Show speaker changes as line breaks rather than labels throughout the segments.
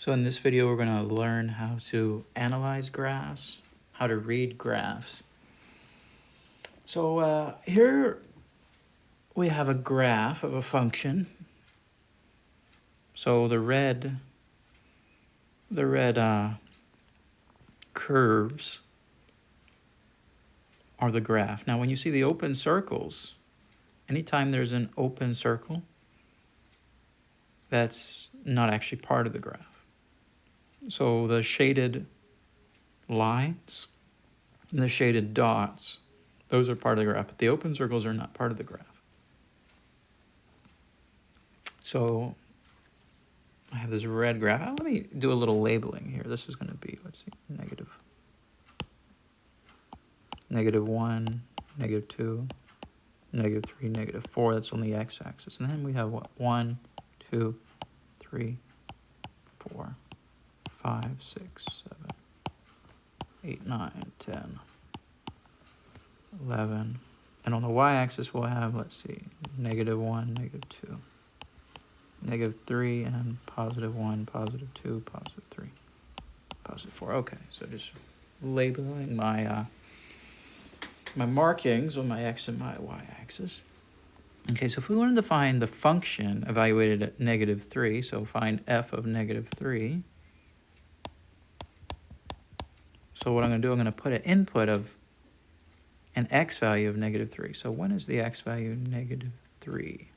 So in this video, we're going to learn how to analyze graphs, how to read graphs. So here we have a graph of a function. So the red curves are the graph. Now when you see the open circles, anytime there's an open circle, that's not actually part of the graph. So the shaded lines and the shaded dots, those are part of the graph, but the open circles are not part of the graph. So I have this red graph. Let me do a little labeling here. This is going to be, let's see, negative 1, negative 2, negative 3, negative 4. That's on the x-axis. And then we have what? 1, 2, 3, 4, 5, 6, 7, 8, 9, 10, 11. And on the y-axis we'll have, let's see, negative 1, negative 2, negative 3, and positive 1, positive 2, positive 3, positive 4. Okay, so just labeling my my markings on my x and my y-axis. Okay, so if we wanted to find the function evaluated at negative 3, so find f of negative 3. So what I'm going to do, I'm going to put an input of an x value of negative 3. So when is the x value negative 3?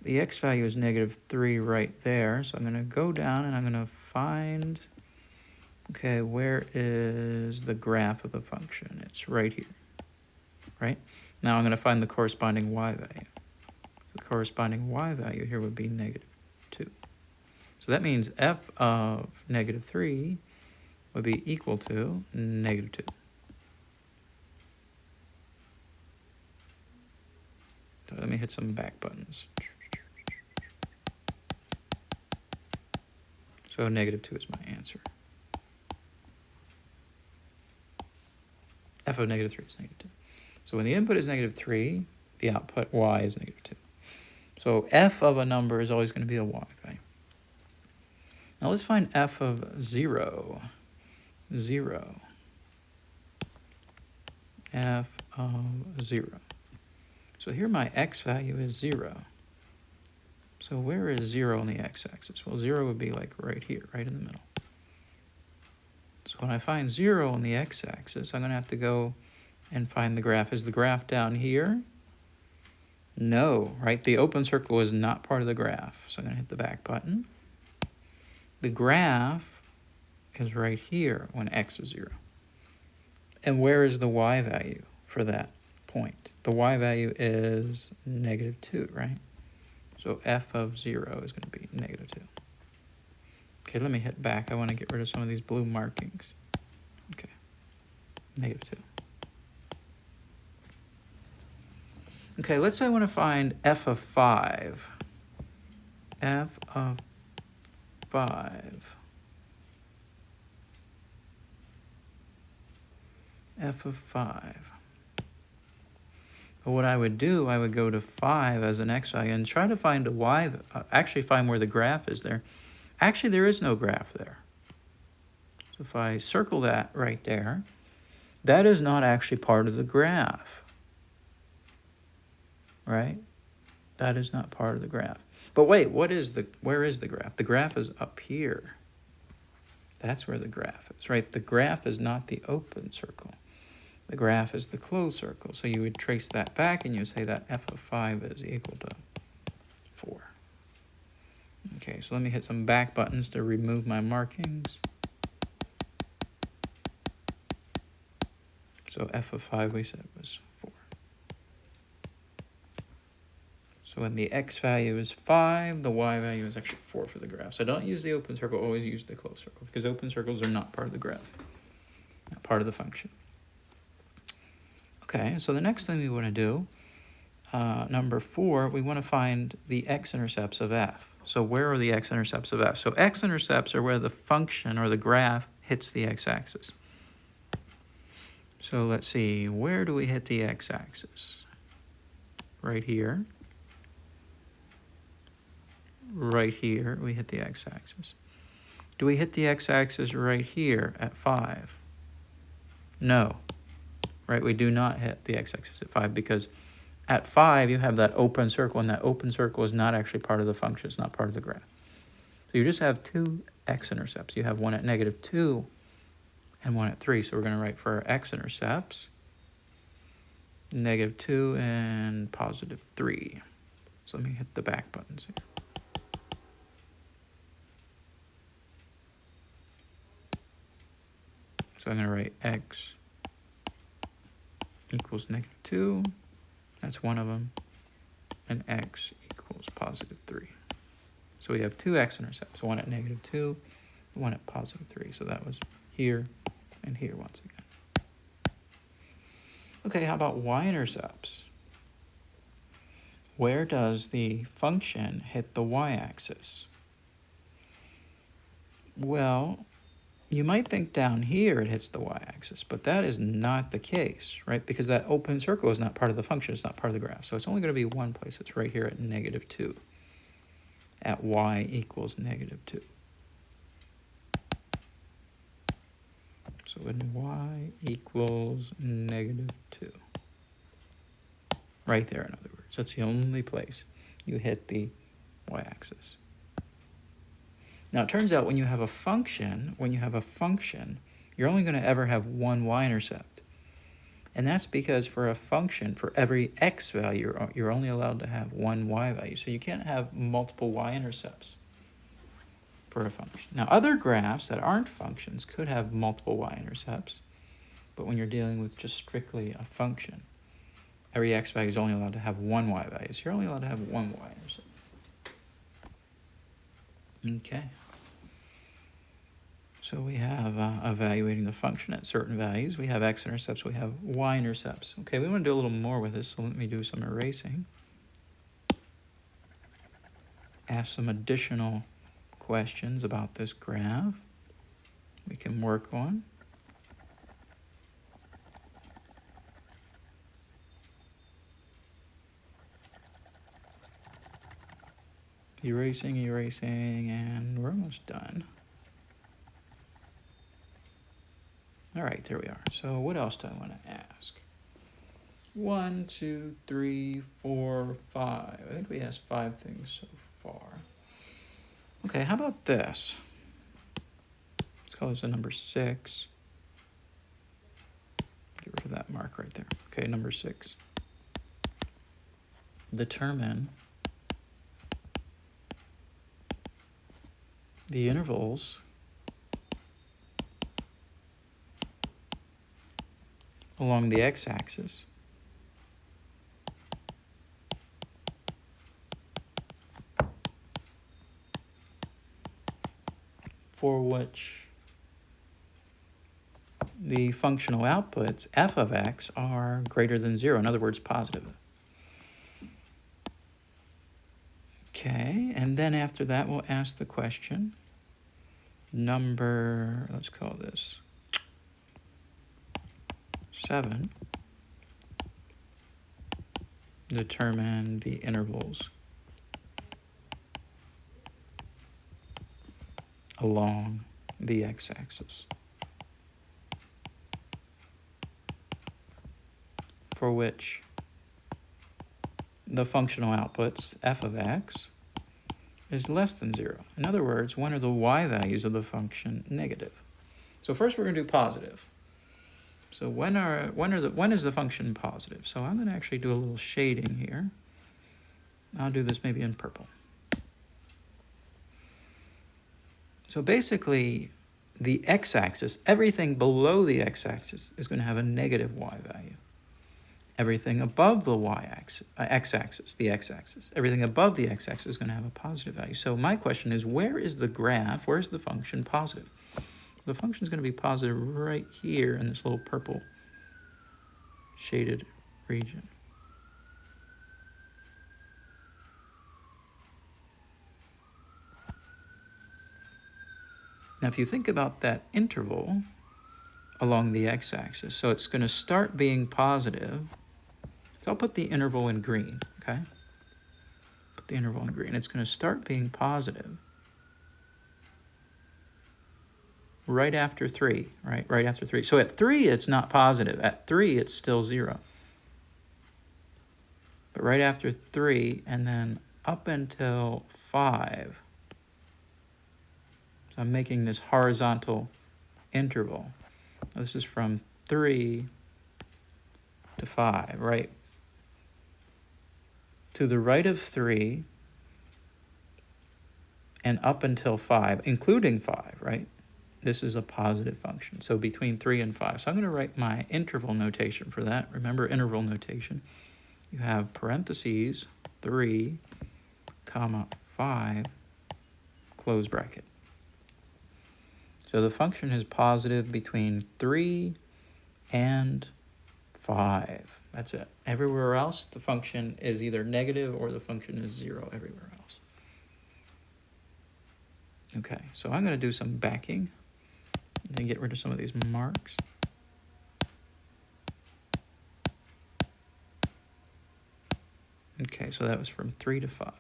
The x value is negative 3 right there. So I'm going to go down and I'm going to find, okay, where is the graph of the function? It's right here, right? Now I'm going to find the corresponding y value. The corresponding y value here would be negative 2. So that means f of negative 3 would be equal to negative 2. So let me hit some back buttons. So negative 2 is my answer. F of negative 3 is negative 2. So when the input is negative 3, the output y is negative 2. So f of a number is always going to be a y value. Now let's find f of 0. 0. F of 0. So here my x value is 0. So where is 0 on the x-axis? Well, 0 would be like right here, right in the middle. So when I find 0 on the x-axis, I'm going to have to go and find the graph. Is the graph down here? No, right? The open circle is not part of the graph. So I'm going to hit the back button. The graph is right here when x is 0. And where is the y value for that point? The y value is negative 2, right? So f of 0 is going to be negative 2. Okay, let me hit back. I want to get rid of some of these blue markings. Okay, negative 2. Okay, let's say I want to find f of 5. F of 5. F of 5. But what I would do, I would go to 5 as an x value and try to find a y, actually find where the graph is there. Actually, there is no graph there. So if I circle that right there, that is not actually part of the graph, right? That is not part of the graph. But wait, where is the graph? The graph is up here. That's where the graph is, right? The graph is not the open circle. The graph is the closed circle. So you would trace that back and you would say that f of 5 is equal to 4. Okay, so let me hit some back buttons to remove my markings. So f of 5 we said was 4. So when the x value is 5, the y value is actually 4 for the graph. So don't use the open circle, always use the closed circle, because open circles are not part of the graph, not part of the function. Okay, so the next thing we want to do, number 4, we want to find the x-intercepts of f. So where are the x-intercepts of f? So x-intercepts are where the function or the graph hits the x-axis. So let's see, where do we hit the x-axis? Right here. right here, we hit the x-axis. Do we hit the x-axis right here at 5? No, right? We do not hit the x-axis at 5 because at 5 you have that open circle, and that open circle is not actually part of the function. It's not part of the graph. So you just have two x-intercepts. You have one at -2 and one at 3. So we're going to write for our x-intercepts -2 and +3. So let me hit the back buttons here. So I'm going to write x equals -2. That's one of them. And x equals +3. So we have two x-intercepts, one at -2, one at +3. So that was here and here once again. Okay, how about y-intercepts? Where does the function hit the y-axis? Well, you might think down here it hits the y-axis, but that is not the case, right? Because that open circle is not part of the function, it's not part of the graph. So it's only going to be one place. It's right here at -2, at y equals -2. So when y equals -2. Right there, in other words. That's the only place you hit the y-axis. Now, it turns out when you have a function, you're only going to ever have one y-intercept. And that's because for a function, for every x value, you're only allowed to have one y value. So you can't have multiple y-intercepts for a function. Now, other graphs that aren't functions could have multiple y-intercepts. But when you're dealing with just strictly a function, every x value is only allowed to have one y value. So you're only allowed to have one y-intercept. Okay. So we have evaluating the function at certain values. We have x-intercepts, we have y-intercepts. Okay, we want to do a little more with this, so let me do some erasing. Ask some additional questions about this graph we can work on. Erasing, and we're almost done. All right, there we are. So what else do I want to ask? 1, 2, 3, 4, 5. I think we asked 5 things so far. Okay, how about this? Let's call this a number 6. Get rid of that mark right there. Okay, number 6. Determine the intervals along the x-axis for which the functional outputs f of x are greater than 0, in other words, positive. Okay, and then after that we'll ask the question, number, let's call this 7, determine the intervals along the x-axis for which the functional outputs f of x is less than 0. In other words, when are the y values of the function negative? So first we're going to do positive. So when is the function positive? So I'm going to actually do a little shading here. I'll do this maybe in purple. So basically, the x-axis, everything below the x-axis is going to have a negative y value. Everything above the x-axis, the x-axis, everything above the x-axis is going to have a positive value. So my question is, where is the graph, where's the function positive? The function is going to be positive right here in this little purple shaded region. Now, if you think about that interval along the x-axis, so it's going to start being positive. So I'll put the interval in green, okay? Put the interval in green. It's going to start being positive right after 3, right? Right after 3. So at 3, it's not positive. At 3, it's still 0. But right after 3, and then up until 5. So I'm making this horizontal interval. This is from 3 to 5, right? To the right of 3 and up until 5, including 5, right? This is a positive function. So between 3 and 5. So I'm going to write my interval notation for that. Remember interval notation. You have parentheses, 3, comma, 5, close bracket. So the function is positive between 3 and 5. That's it. Everywhere else, the function is either negative or the function is 0 everywhere else. Okay, so I'm going to do some backing and then get rid of some of these marks. Okay, so that was from 3 to 5.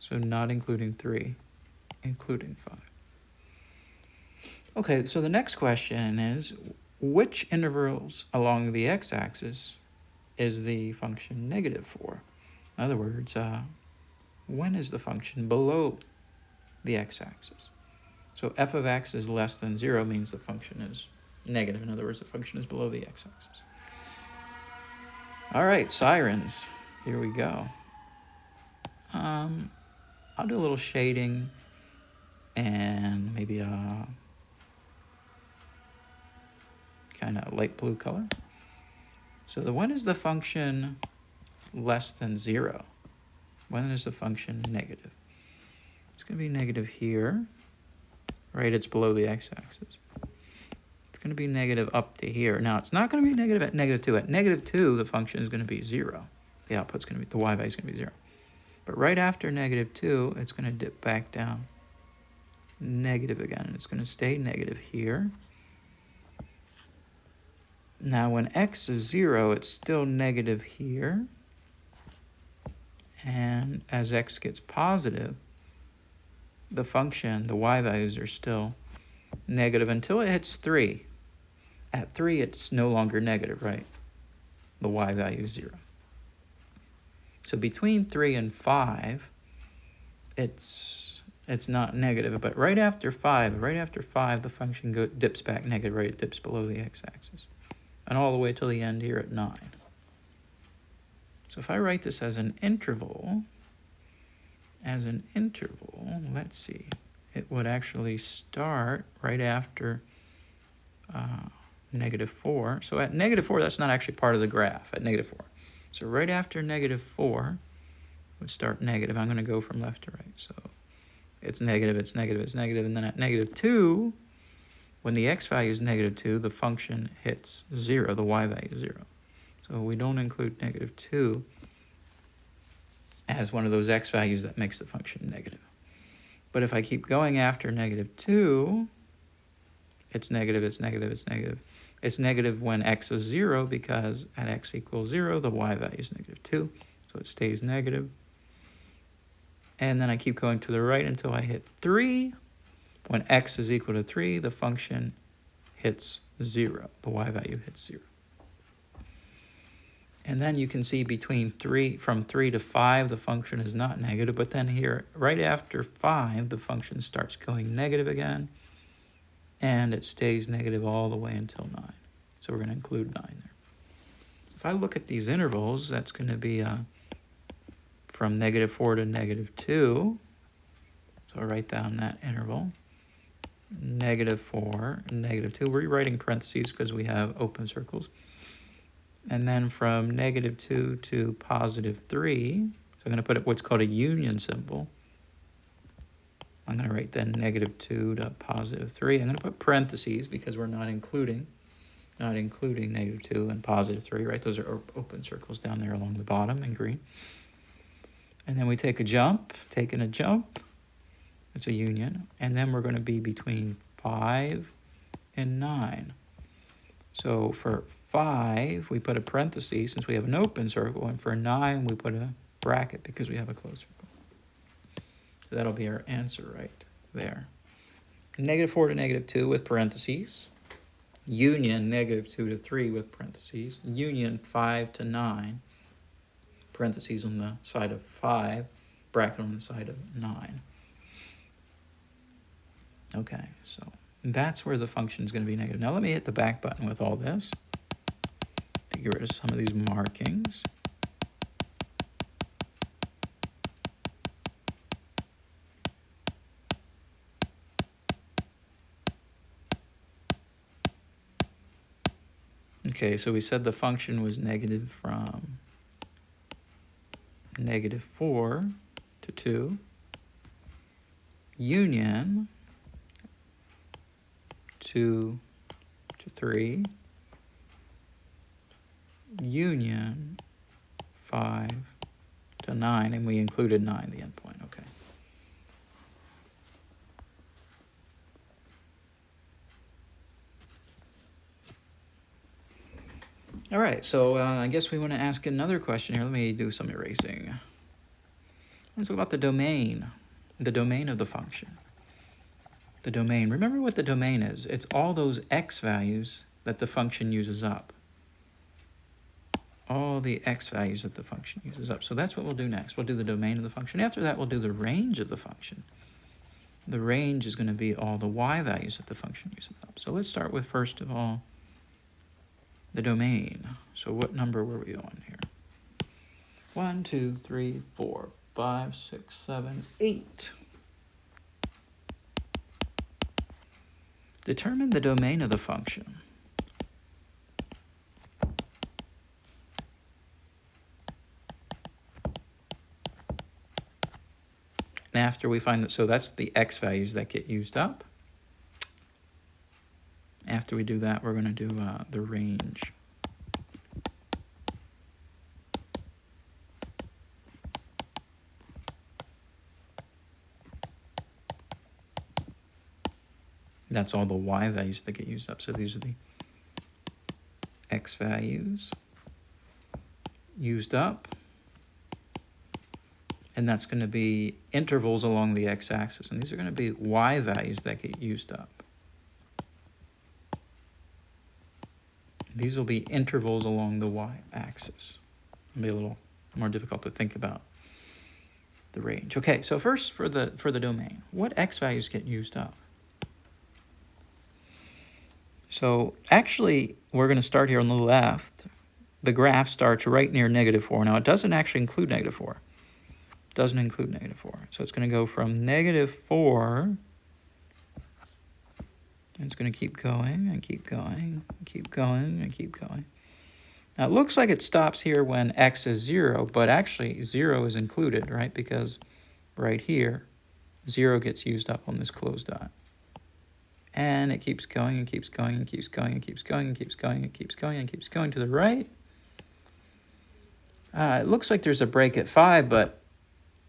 So not including 3, including 5. Okay, so the next question is, which intervals along the x-axis is the function negative for? In other words, when is the function below the x-axis? So f of x is less than 0 means the function is negative. In other words, the function is below the x-axis. All right, sirens. Here we go. I'll do a little shading and maybe a kind of light blue color. So when is the function less than 0? When is the function negative? It's going to be negative here, right? It's below the x-axis. It's going to be negative up to here. Now, it's not going to be negative at negative 2. At negative 2, the function is going to be 0. The output's going to be, the y value is going to be 0. But right after negative 2, it's going to dip back down negative again. And it's going to stay negative here. Now, when x is 0, it's still negative here. And as x gets positive, the function, the y values are still negative until it hits 3. At 3, it's no longer negative, right? The y value is 0. So between 3 and 5, it's not negative. But right after 5, the function dips back negative, right? It dips below the x-axis. And all the way till the end here at 9. So if I write this as an interval, let's see, it would actually start right after negative 4. So at negative 4, that's not actually part of the graph, at negative 4. So right after negative 4 would start negative. I'm going to go from left to right. So it's negative, it's negative, it's negative. And then at negative 2, when the x value is negative 2, the function hits 0, the y value is 0. So we don't include negative 2 as one of those x values that makes the function negative. But if I keep going after negative 2, it's negative, it's negative, it's negative. It's negative when x is 0 because at x equals 0, the y value is negative 2. So it stays negative. And then I keep going to the right until I hit 3. When x is equal to 3, the function hits 0. The y value hits 0. And then you can see from 3 to 5, the function is not negative. But then here, right after 5, the function starts going negative again. And it stays negative all the way until 9. So we're going to include 9 there. If I look at these intervals, that's going to be from negative 4 to negative 2. So I'll write down that interval. Negative 4, negative 2. We're rewriting parentheses because we have open circles. And then from negative 2 to positive 3, so I'm going to put what's called a union symbol. I'm going to write then negative 2 to positive 3. I'm going to put parentheses because we're not including negative 2 and positive 3, right? Those are open circles down there along the bottom in green. And then we take a jump, taking a jump. It's a union. And then we're going to be between 5 and 9. So for 5, we put a parenthesis since we have an open circle, and for 9, we put a bracket because we have a closed circle. So that'll be our answer right there. -4 to -2 with parentheses. Union -2 to 3 with parentheses. Union 5 to 9. Parentheses on the side of 5, bracket on the side of 9. Okay, so that's where the function is going to be negative. Now let me hit the back button with all this to get rid of some of these markings. Okay, so we said the function was negative from -4 to 2. Union 2 to 3. Union 5 to 9, and we included 9, the endpoint. Okay. All right, so I guess we want to ask another question here. Let me do some erasing. Let's talk about the domain of the function. The domain. Remember what the domain is. It's all those x values that the function uses up. All the x values that the function uses up. So that's what we'll do next. We'll do the domain of the function. After that, we'll do the range of the function. The range is going to be all the y values that the function uses up. So let's start with, first of all, the domain. So what number were we on here? 1, 2, 3, 4, 5, 6, 7, 8. Determine the domain of the function. And after we find that, so that's the x values that get used up. After we do that, we're going to do the range. That's all the y values that get used up. So these are the x values used up. And that's going to be intervals along the x-axis. And these are going to be y values that get used up. These will be intervals along the y-axis. It'll be a little more difficult to think about the range. Okay, so first for the domain, what x values get used up? So actually, we're going to start here on the left. The graph starts right near -4. Now, it doesn't actually include -4. It doesn't include -4. So it's going to go from -4, and it's going to keep going and keep going and keep going and keep going. Now, it looks like it stops here when x is 0, but actually 0 is included, right? Because right here, 0 gets used up on this closed dot. And it keeps going and keeps going and keeps going and keeps going and keeps going and keeps going and keeps going to the right. It looks like there's a break at 5, but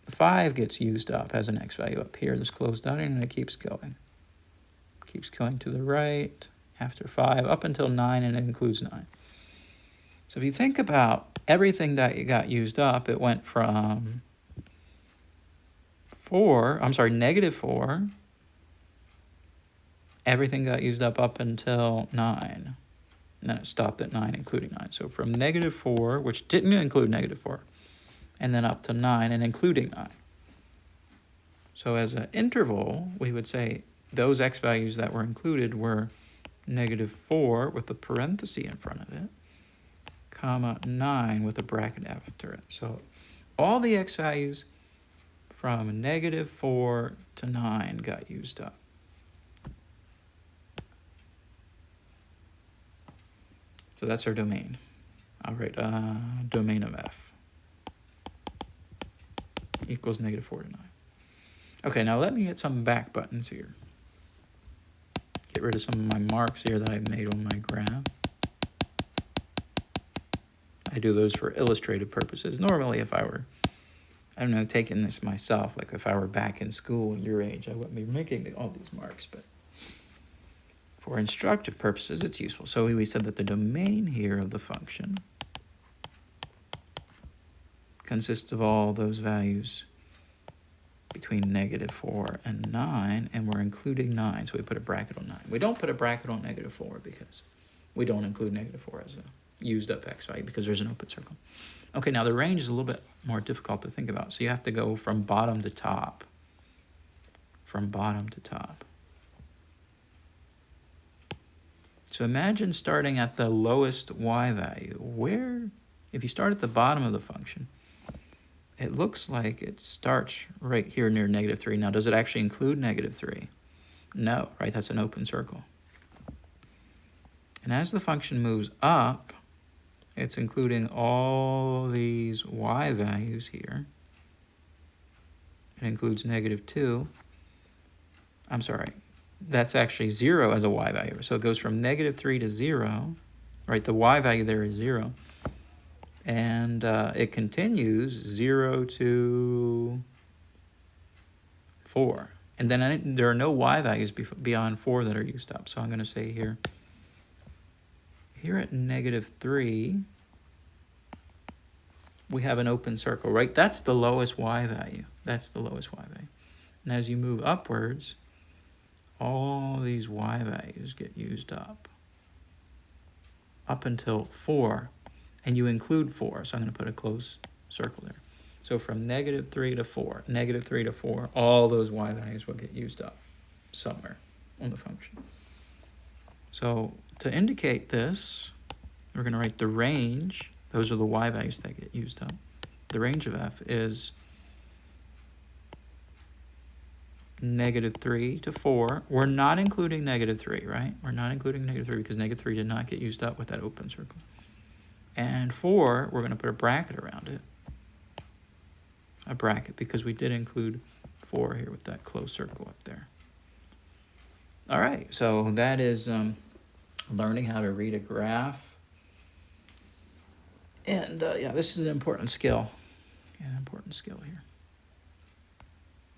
5 gets used up as an x value up here, this closed dot, and it keeps going. Keeps going to the right after 5, up until 9, and it includes 9. So if you think about everything that you got used up, it went from -4. Everything got used up until 9. And then it stopped at 9, including 9. So from -4, which didn't include -4, and then up to 9, and including 9. So as an interval, we would say those x values that were included were -4 with a parenthesis in front of it, comma 9 with a bracket after it. So all the x values from -4 to 9 got used up. So that's our domain. All right, domain of f equals -4 to 9. Okay, now let me get some back buttons here. Get rid of some of my marks here that I've made on my graph. I do those for illustrative purposes. Normally, if I were, I don't know, taking this myself, like if I were back in school your age, I wouldn't be making all these marks, but for instructive purposes, it's useful. So we said that the domain here of the function consists of all those values between -4 and 9, and we're including 9, so we put a bracket on 9. We don't put a bracket on -4 because we don't include -4 as a used up x value because there's an open circle. Okay, now the range is a little bit more difficult to think about, so you have to go from bottom to top. From bottom to top. So imagine starting at the lowest y value. Where, if you start at the bottom of the function, it looks like it starts right here near -3. Now, does it actually include -3? No, right? That's an open circle. And as the function moves up, it's including all these y values here. It includes -2. I'm sorry. That's actually 0 as a y value. So it goes from -3 to 0, right? The y value there is 0. And it continues 0 to 4. And then there are no y values beyond 4 that are used up. So I'm going to say here at -3, we have an open circle, right? That's the lowest y value. That's the lowest y value. And as you move upwards, all these y values get used up until 4. And you include 4, so I'm going to put a closed circle there. So from -3 to 4, -3 to 4, all those y values will get used up somewhere on the function. So to indicate this, we're going to write the range. Those are the y values that get used up. The range of f is -3 to 4. We're not including -3, right? We're not including -3 because -3 did not get used up with that open circle. And 4, we're going to put a bracket around it. A bracket, because we did include 4 here with that closed circle up there. All right, so that is learning how to read a graph. And yeah, this is an important skill. An important skill here.